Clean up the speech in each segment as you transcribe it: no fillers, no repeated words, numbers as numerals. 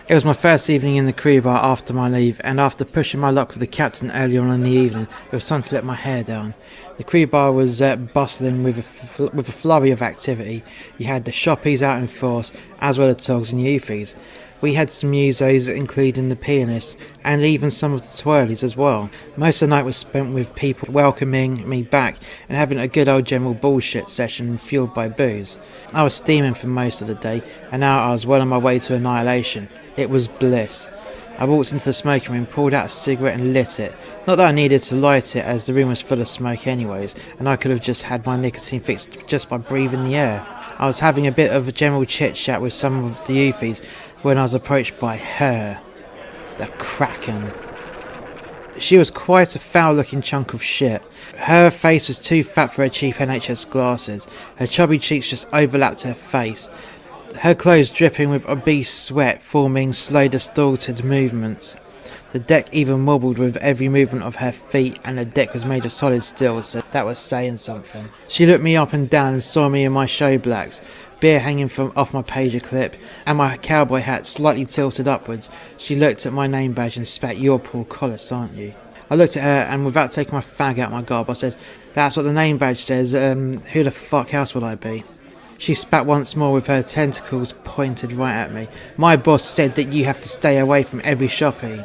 It was my first evening in the crew bar after my leave, and after pushing my luck with the captain earlier on in the evening, it was time to let my hair down. The crew bar was bustling with a flurry of activity. You had the shoppies out in force, as well as togs and youthies. We had some musos, including the pianists, and even some of the twirlies as well. Most of the night was spent with people welcoming me back and having a good old general bullshit session fueled by booze. I was steaming for most of the day, and now I was well on my way to annihilation. It was bliss. I walked into the smoking room, pulled out a cigarette and lit it. Not that I needed to light it, as the room was full of smoke anyways, and I could have just had my nicotine fixed just by breathing the air. I was having a bit of a general chit-chat with some of the youthies when I was approached by her, the Kraken. She was quite a foul-looking chunk of shit. Her face was too fat for her cheap NHS glasses. Her chubby cheeks just overlapped her face. Her clothes dripping with obese sweat, forming slow, distorted movements. The deck even wobbled with every movement of her feet, and the deck was made of solid steel, so that was saying something. She looked me up and down and saw me in my show blacks, beer hanging from off my pager clip, and my cowboy hat slightly tilted upwards. She looked at my name badge and spat, "You're Paul Collis, aren't you?" I looked at her, and without taking my fag out my gob, I said, "That's what the name badge says. Who the fuck else would I be?" She spat once more with her tentacles pointed right at me. "My boss said that you have to stay away from every shoppie."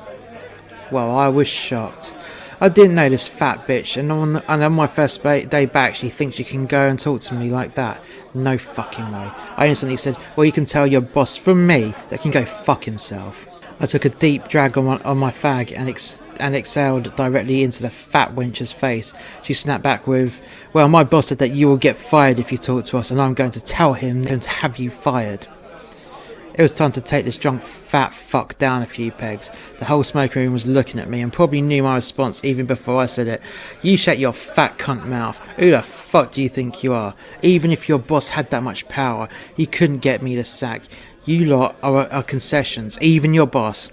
Well, I was shocked. I didn't know this fat bitch, and on my first day back she thinks she can go and talk to me like that. No fucking way. I instantly said, "Well, you can tell your boss from me that can go fuck himself." I took a deep drag on my fag and exhaled directly into the fat wench's face. She snapped back with, "Well, my boss said that you will get fired if you talk to us, and I'm going to tell him and have you fired." It was time to take this drunk fat fuck down a few pegs. The whole smoking room was looking at me and probably knew my response even before I said it. "You shut your fat cunt mouth. Who the fuck do you think you are? Even if your boss had that much power, he couldn't get me to sack. You lot are concessions, even your boss.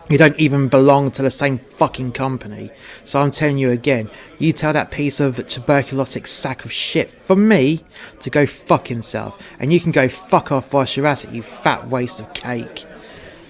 You don't even belong to the same fucking company. So I'm telling you again, you tell that piece of tuberculotic sack of shit from me to go fuck himself. And you can go fuck off whilst you're at it, you fat waste of cake."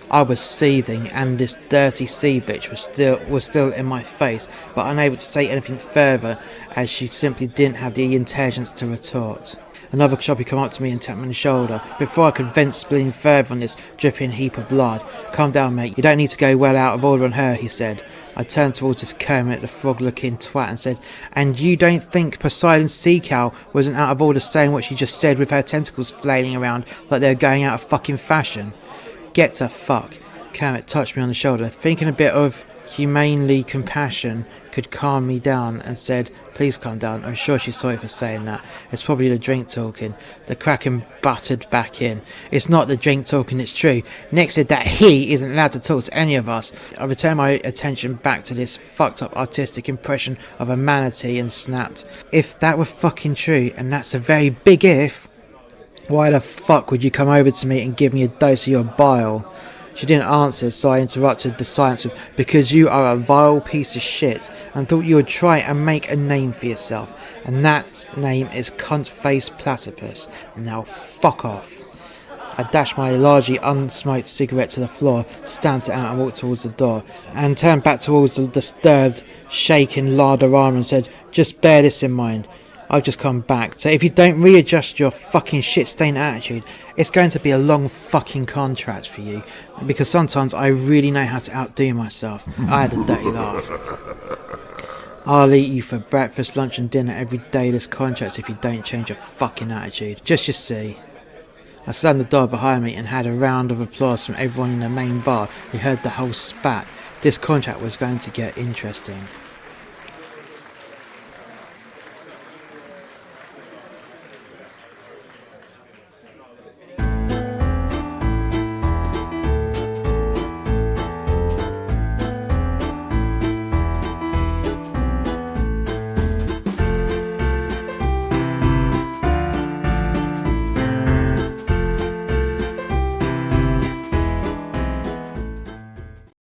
I was seething, and this dirty sea bitch was still in my face, but unable to say anything further, as she simply didn't have the intelligence to retort. Another shoppie come up to me and tapped me on the shoulder. Before I could vent spleen further on this dripping heap of blood. "Calm down, mate. You don't need to go well out of order on her," he said. I turned towards this Kermit the Frog-looking twat and said, "And you don't think Poseidon's sea cow wasn't out of order saying what she just said with her tentacles flailing around like they were going out of fucking fashion? Get to fuck." Kermit touched me on the shoulder, thinking a bit of humanely compassion could calm me down, and said, "Please calm down. I'm sure she's sorry for saying that. It's probably the drink talking." The Kraken butted back in. "It's not the drink talking, it's true. Nick said that he isn't allowed to talk to any of us." I returned my attention back to this fucked up artistic impression of a manatee and snapped, "If that were fucking true, and that's a very big if, why the fuck would you come over to me and give me a dose of your bile?" She didn't answer, so I interrupted the silence with, "Because you are a vile piece of shit and thought you would try and make a name for yourself. And that name is Cunt-Faced Platypus. Now fuck off." I dashed my largely unsmoked cigarette to the floor, stamped it out and walked towards the door, and turned back towards the disturbed, shaking Larderama and said, "Just bear this in mind. I've just come back, so if you don't readjust your fucking shit-stained attitude, it's going to be a long fucking contract for you, because sometimes I really know how to outdo myself." I had a dirty laugh. "I'll eat you for breakfast, lunch and dinner every day this contract if you don't change your fucking attitude. Just you see." I slammed the door behind me and had a round of applause from everyone in the main bar who heard the whole spat. This contract was going to get interesting.